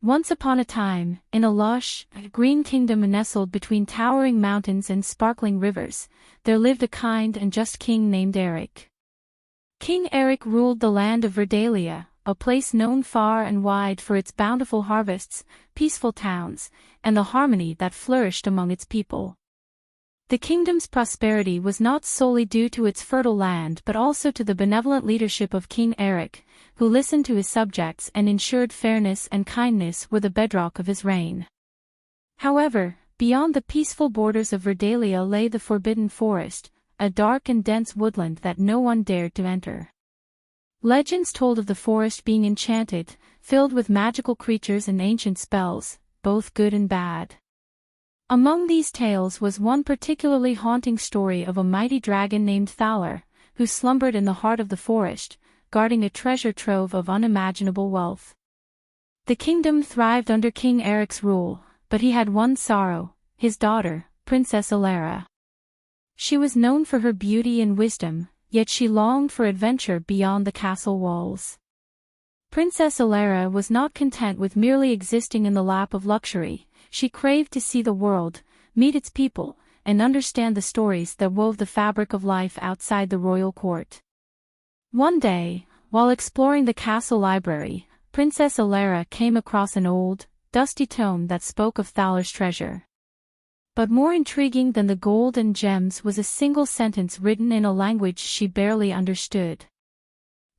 Once upon a time, in a lush, green kingdom nestled between towering mountains and sparkling rivers, there lived a kind and just king named Eric. King Eric ruled the land of Verdalia, a place known far and wide for its bountiful harvests, peaceful towns, and the harmony that flourished among its people. The kingdom's prosperity was not solely due to its fertile land but also to the benevolent leadership of King Eric, who listened to his subjects and ensured fairness and kindness were the bedrock of his reign. However, beyond the peaceful borders of Verdalia lay the forbidden forest, a dark and dense woodland that no one dared to enter. Legends told of the forest being enchanted, filled with magical creatures and ancient spells, both good and bad. Among these tales was one particularly haunting story of a mighty dragon named Thaler, who slumbered in the heart of the forest, guarding a treasure trove of unimaginable wealth. The kingdom thrived under King Eric's rule, but he had one sorrow: his daughter, Princess Elara. She was known for her beauty and wisdom, yet she longed for adventure beyond the castle walls. Princess Elara was not content with merely existing in the lap of luxury. She craved to see the world, meet its people, and understand the stories that wove the fabric of life outside the royal court. One day, while exploring the castle library, Princess Elara came across an old, dusty tome that spoke of Thaler's treasure. But more intriguing than the gold and gems was a single sentence written in a language she barely understood.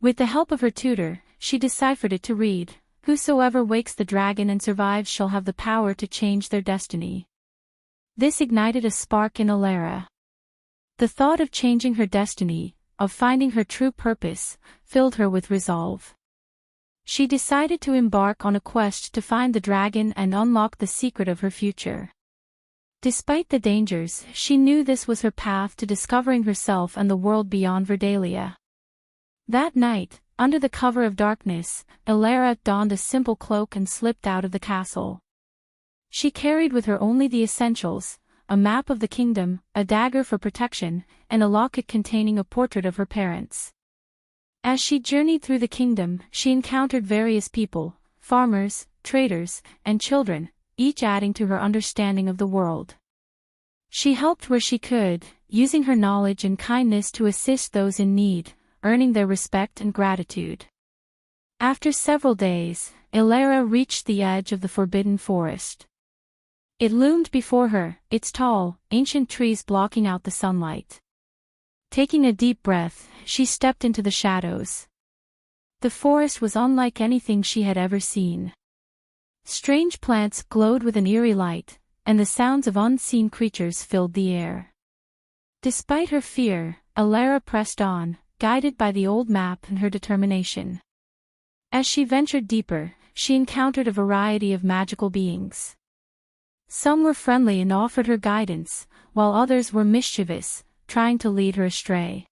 With the help of her tutor, she deciphered it to read, "Whosoever wakes the dragon and survives shall have the power to change their destiny." This ignited a spark in Elara. The thought of changing her destiny, of finding her true purpose, filled her with resolve. She decided to embark on a quest to find the dragon and unlock the secret of her future. Despite the dangers, she knew this was her path to discovering herself and the world beyond Verdalia. That night, under the cover of darkness, Elara donned a simple cloak and slipped out of the castle. She carried with her only the essentials: a map of the kingdom, a dagger for protection, and a locket containing a portrait of her parents. As she journeyed through the kingdom, she encountered various people, farmers, traders, and children, each adding to her understanding of the world. She helped where she could, using her knowledge and kindness to assist those in need, earning their respect and gratitude. After several days, Elara reached the edge of the forbidden forest. It loomed before her, its tall, ancient trees blocking out the sunlight. Taking a deep breath, she stepped into the shadows. The forest was unlike anything she had ever seen. Strange plants glowed with an eerie light, and the sounds of unseen creatures filled the air. Despite her fear, Elara pressed on, guided by the old map and her determination. As she ventured deeper, she encountered a variety of magical beings. Some were friendly and offered her guidance, while others were mischievous, trying to lead her astray.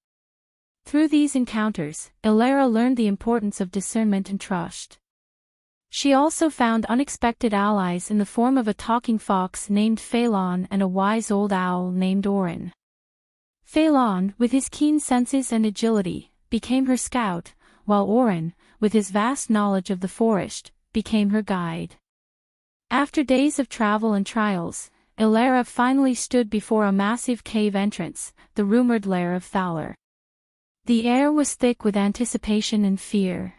Through these encounters, Elara learned the importance of discernment and trust. She also found unexpected allies in the form of a talking fox named Phelan and a wise old owl named Orin. Phelan, with his keen senses and agility, became her scout, while Orin, with his vast knowledge of the forest, became her guide. After days of travel and trials, Elara finally stood before a massive cave entrance, the rumored lair of Thaler. The air was thick with anticipation and fear.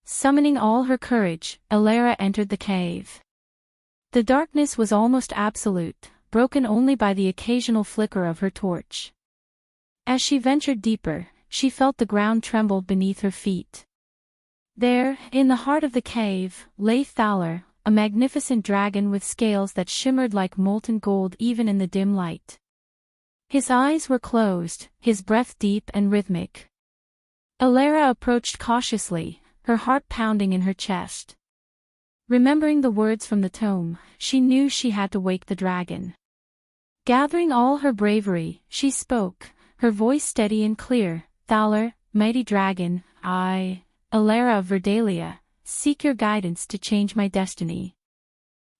Summoning all her courage, Elara entered the cave. The darkness was almost absolute, broken only by the occasional flicker of her torch. As she ventured deeper, she felt the ground tremble beneath her feet. There, in the heart of the cave, lay Thaler, a magnificent dragon with scales that shimmered like molten gold even in the dim light. His eyes were closed, his breath deep and rhythmic. Elara approached cautiously, her heart pounding in her chest. Remembering the words from the tome, she knew she had to wake the dragon. Gathering all her bravery, she spoke, her voice steady and clear. "Thaler, mighty dragon, I, Elara of Verdalia, seek your guidance to change my destiny."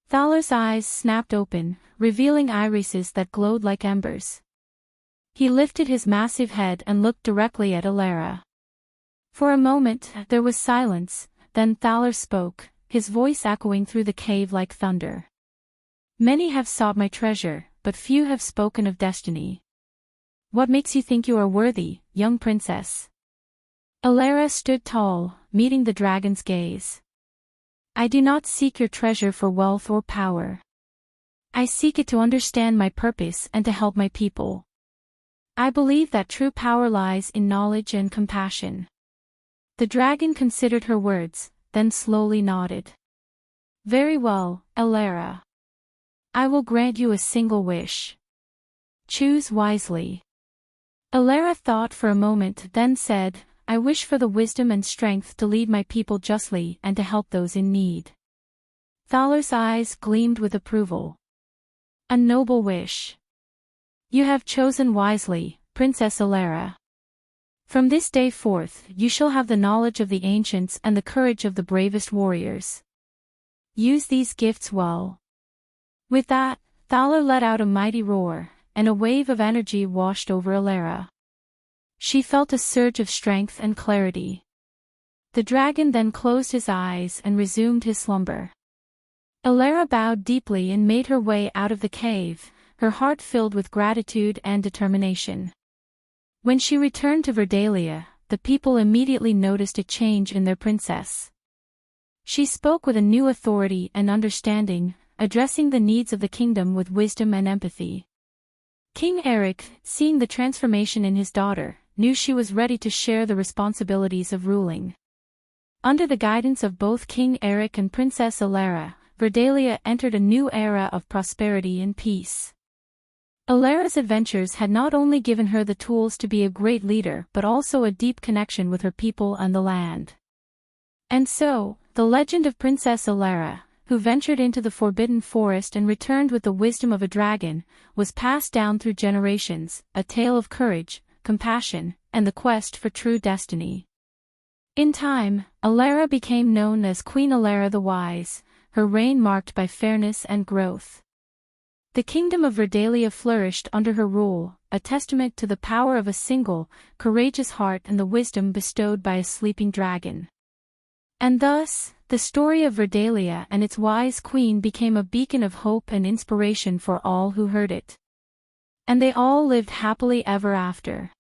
Thaler's eyes snapped open, revealing irises that glowed like embers. He lifted his massive head and looked directly at Elara. For a moment, there was silence, then Thaler spoke, his voice echoing through the cave like thunder. "Many have sought my treasure, but few have spoken of destiny. What makes you think you are worthy, young princess?" Elara stood tall, meeting the dragon's gaze. "I do not seek your treasure for wealth or power. I seek it to understand my purpose and to help my people. I believe that true power lies in knowledge and compassion." The dragon considered her words, then slowly nodded. "Very well, Elara. I will grant you a single wish. Choose wisely." Elara thought for a moment, then said, "I wish for the wisdom and strength to lead my people justly and to help those in need." Thaler's eyes gleamed with approval. "A noble wish. You have chosen wisely, Princess Elara. From this day forth, you shall have the knowledge of the ancients and the courage of the bravest warriors. Use these gifts well." With that, Thaler let out a mighty roar, and a wave of energy washed over Elara. She felt a surge of strength and clarity. The dragon then closed his eyes and resumed his slumber. Elara bowed deeply and made her way out of the cave, her heart filled with gratitude and determination. When she returned to Verdalia, the people immediately noticed a change in their princess. She spoke with a new authority and understanding, addressing the needs of the kingdom with wisdom and empathy. King Eric, seeing the transformation in his daughter, knew she was ready to share the responsibilities of ruling. Under the guidance of both King Eric and Princess Elara, Verdalia entered a new era of prosperity and peace. Elara's adventures had not only given her the tools to be a great leader but also a deep connection with her people and the land. And so, the legend of Princess Elara, who ventured into the Forbidden Forest and returned with the wisdom of a dragon, was passed down through generations, a tale of courage, compassion, and the quest for true destiny. In time, Elara became known as Queen Elara the Wise, her reign marked by fairness and growth. The kingdom of Verdalia flourished under her rule, a testament to the power of a single, courageous heart and the wisdom bestowed by a sleeping dragon. And thus, the story of Verdalia and its wise queen became a beacon of hope and inspiration for all who heard it. And they all lived happily ever after.